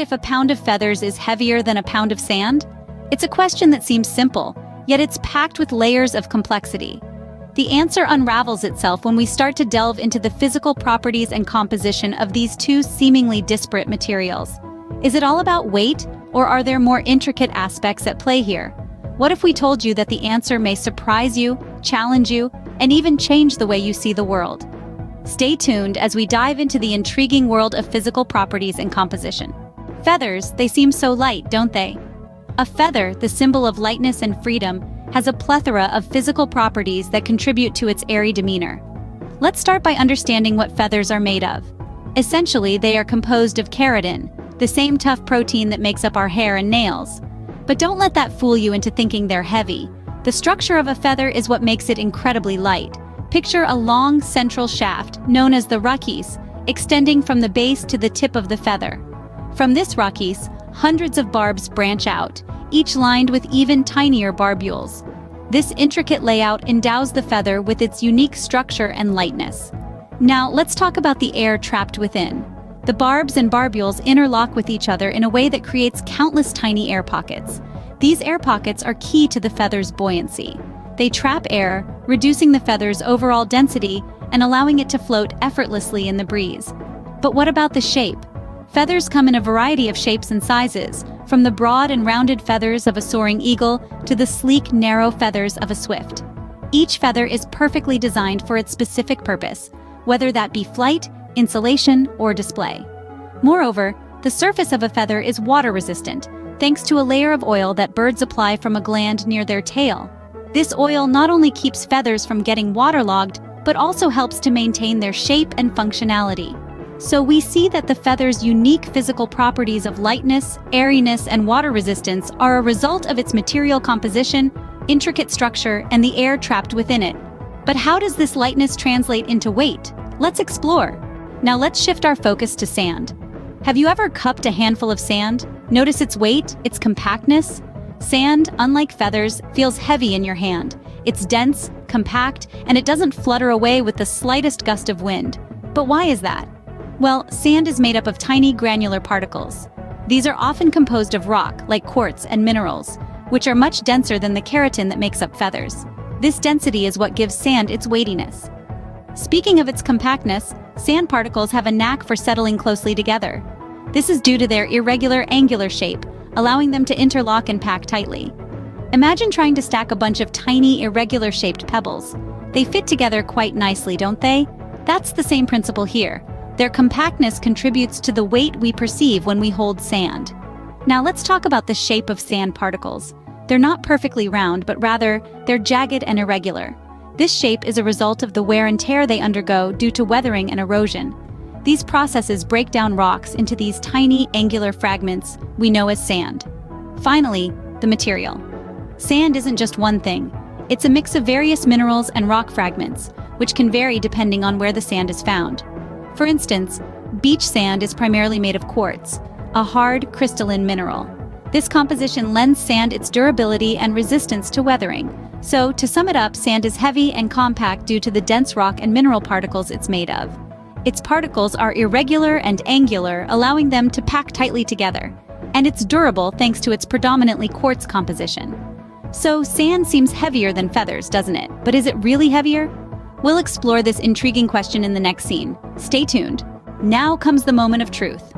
if a pound of feathers is heavier than a pound of sand? It's a question that seems simple, yet it's packed with layers of complexity. The answer unravels itself when we start to delve into the physical properties and composition of these two seemingly disparate materials. Is it all about weight, or are there more intricate aspects at play here? What if we told you that the answer may surprise you, challenge you, and even change the way you see the world? Stay tuned as we dive into the intriguing world of physical properties and composition. Feathers, they seem so light, don't they? A feather, the symbol of lightness and freedom, has a plethora of physical properties that contribute to its airy demeanor. Let's start by understanding what feathers are made of. Essentially, they are composed of keratin, the same tough protein that makes up our hair and nails. But don't let that fool you into thinking they're heavy. The structure of a feather is what makes it incredibly light. Picture a long central shaft, known as the rachis, extending from the base to the tip of the feather. From this rachis, hundreds of barbs branch out, each lined with even tinier barbules. This intricate layout endows the feather with its unique structure and lightness. Now, let's talk about the air trapped within. The barbs and barbules interlock with each other in a way that creates countless tiny air pockets. These air pockets are key to the feather's buoyancy. They trap air, reducing the feather's overall density and allowing it to float effortlessly in the breeze. But what about the shape? Feathers come in a variety of shapes and sizes, from the broad and rounded feathers of a soaring eagle to the sleek, narrow feathers of a swift. Each feather is perfectly designed for its specific purpose, whether that be flight, insulation, or display. Moreover, the surface of a feather is water-resistant, thanks to a layer of oil that birds apply from a gland near their tail. This oil not only keeps feathers from getting waterlogged, but also helps to maintain their shape and functionality. So we see that the feather's unique physical properties of lightness, airiness, and water resistance are a result of its material composition, intricate structure, and the air trapped within it. But how does this lightness translate into weight? Let's explore. Now let's shift our focus to sand. Have you ever cupped a handful of sand? Notice its weight, its compactness? Sand, unlike feathers, feels heavy in your hand. It's dense, compact, and it doesn't flutter away with the slightest gust of wind. But why is that? Well, sand is made up of tiny granular particles. These are often composed of rock, like quartz and minerals, which are much denser than the keratin that makes up feathers. This density is what gives sand its weightiness. Speaking of its compactness, sand particles have a knack for settling closely together. This is due to their irregular angular shape, allowing them to interlock and pack tightly. Imagine trying to stack a bunch of tiny, irregular-shaped pebbles. They fit together quite nicely, don't they? That's the same principle here. Their compactness contributes to the weight we perceive when we hold sand. Now let's talk about the shape of sand particles. They're not perfectly round, but rather, they're jagged and irregular. This shape is a result of the wear and tear they undergo due to weathering and erosion. These processes break down rocks into these tiny, angular fragments we know as sand. Finally, the material. Sand isn't just one thing. It's a mix of various minerals and rock fragments, which can vary depending on where the sand is found. For instance, beach sand is primarily made of quartz, a hard, crystalline mineral. This composition lends sand its durability and resistance to weathering. So, to sum it up, sand is heavy and compact due to the dense rock and mineral particles it's made of. Its particles are irregular and angular, allowing them to pack tightly together. And it's durable thanks to its predominantly quartz composition. So, sand seems heavier than feathers, doesn't it? But is it really heavier? We'll explore this intriguing question in the next scene. Stay tuned. Now comes the moment of truth.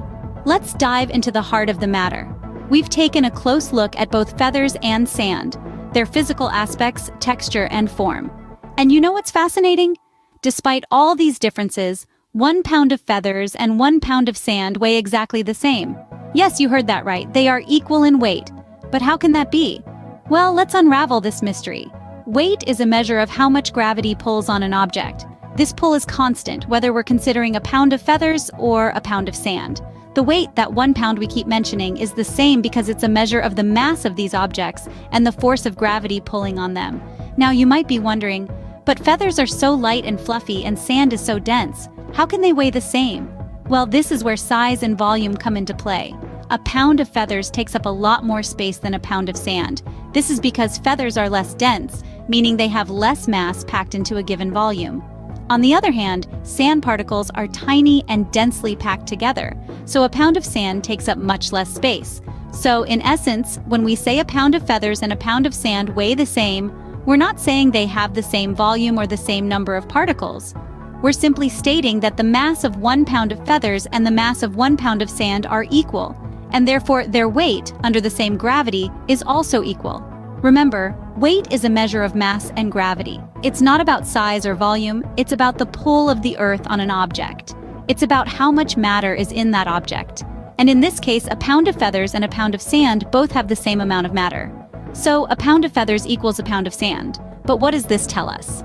Let's dive into the heart of the matter. We've taken a close look at both feathers and sand, their physical aspects, texture, and form. And you know what's fascinating? Despite all these differences, 1 pound of feathers and 1 pound of sand weigh exactly the same. Yes, you heard that right. They are equal in weight. But how can that be? Well, let's unravel this mystery. Weight is a measure of how much gravity pulls on an object. This pull is constant, whether we're considering a pound of feathers or a pound of sand. The weight, that 1 pound we keep mentioning, is the same because it's a measure of the mass of these objects and the force of gravity pulling on them. Now, you might be wondering, but feathers are so light and fluffy and sand is so dense. How can they weigh the same? Well, this is where size and volume come into play. A pound of feathers takes up a lot more space than a pound of sand. This is because feathers are less dense, meaning they have less mass packed into a given volume. On the other hand, sand particles are tiny and densely packed together, so a pound of sand takes up much less space. So, in essence, when we say a pound of feathers and a pound of sand weigh the same, we're not saying they have the same volume or the same number of particles. We're simply stating that the mass of 1 pound of feathers and the mass of 1 pound of sand are equal, and therefore their weight, under the same gravity, is also equal. Remember, weight is a measure of mass and gravity. It's not about size or volume, it's about the pull of the Earth on an object. It's about how much matter is in that object. And in this case, a pound of feathers and a pound of sand both have the same amount of matter. So, a pound of feathers equals a pound of sand. But what does this tell us?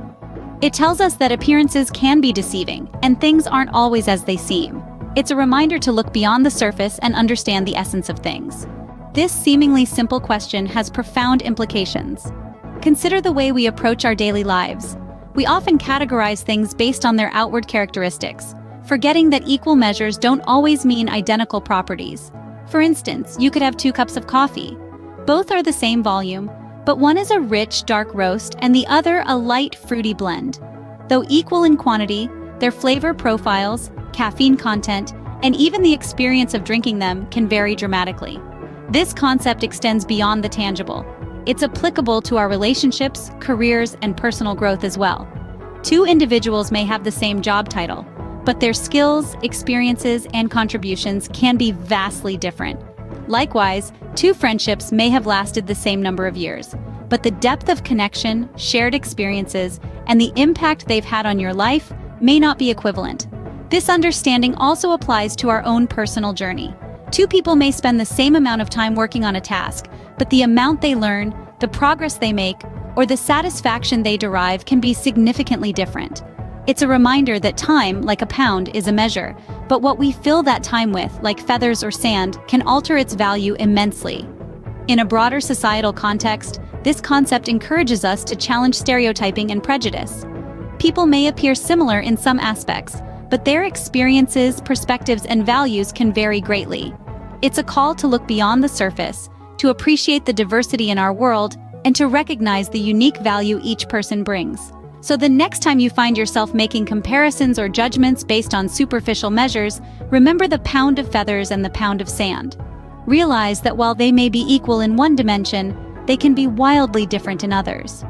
It tells us that appearances can be deceiving, and things aren't always as they seem. It's a reminder to look beyond the surface and understand the essence of things. This seemingly simple question has profound implications. Consider the way we approach our daily lives. We often categorize things based on their outward characteristics, forgetting that equal measures don't always mean identical properties. For instance, you could have 2 cups of coffee. Both are the same volume, but one is a rich, dark roast and the other a light, fruity blend. Though equal in quantity, their flavor profiles, caffeine content, and even the experience of drinking them can vary dramatically. This concept extends beyond the tangible. It's applicable to our relationships, careers, and personal growth as well. 2 individuals may have the same job title, but their skills, experiences, and contributions can be vastly different. Likewise, 2 friendships may have lasted the same number of years, but the depth of connection, shared experiences, and the impact they've had on your life may not be equivalent. This understanding also applies to our own personal journey. 2 people may spend the same amount of time working on a task, but the amount they learn, the progress they make, or the satisfaction they derive can be significantly different. It's a reminder that time, like a pound, is a measure, but what we fill that time with, like feathers or sand, can alter its value immensely. In a broader societal context, this concept encourages us to challenge stereotyping and prejudice. People may appear similar in some aspects, but their experiences, perspectives, and values can vary greatly. It's a call to look beyond the surface, to appreciate the diversity in our world, and to recognize the unique value each person brings. So the next time you find yourself making comparisons or judgments based on superficial measures, remember the pound of feathers and the pound of sand. Realize that while they may be equal in one dimension, they can be wildly different in others.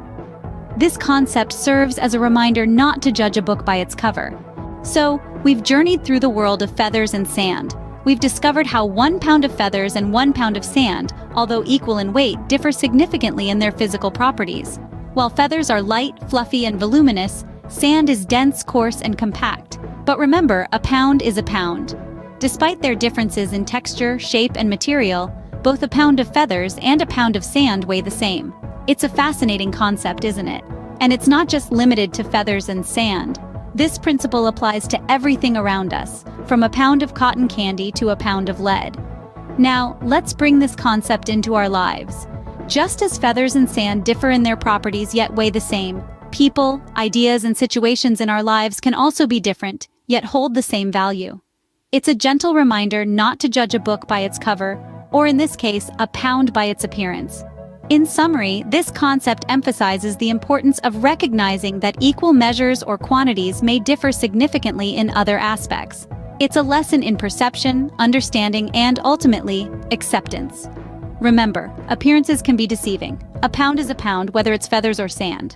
This concept serves as a reminder not to judge a book by its cover. So, we've journeyed through the world of feathers and sand. We've discovered how 1 pound of feathers and 1 pound of sand, although equal in weight, differ significantly in their physical properties. While feathers are light, fluffy, and voluminous, sand is dense, coarse, and compact. But remember, a pound is a pound. Despite their differences in texture, shape, and material, both a pound of feathers and a pound of sand weigh the same. It's a fascinating concept, isn't it? And it's not just limited to feathers and sand. This principle applies to everything around us, from a pound of cotton candy to a pound of lead. Now, let's bring this concept into our lives. Just as feathers and sand differ in their properties yet weigh the same, people, ideas, and situations in our lives can also be different, yet hold the same value. It's a gentle reminder not to judge a book by its cover, or in this case, a pound by its appearance. In summary, this concept emphasizes the importance of recognizing that equal measures or quantities may differ significantly in other aspects. It's a lesson in perception, understanding, and ultimately, acceptance. Remember, appearances can be deceiving. A pound is a pound, whether it's feathers or sand.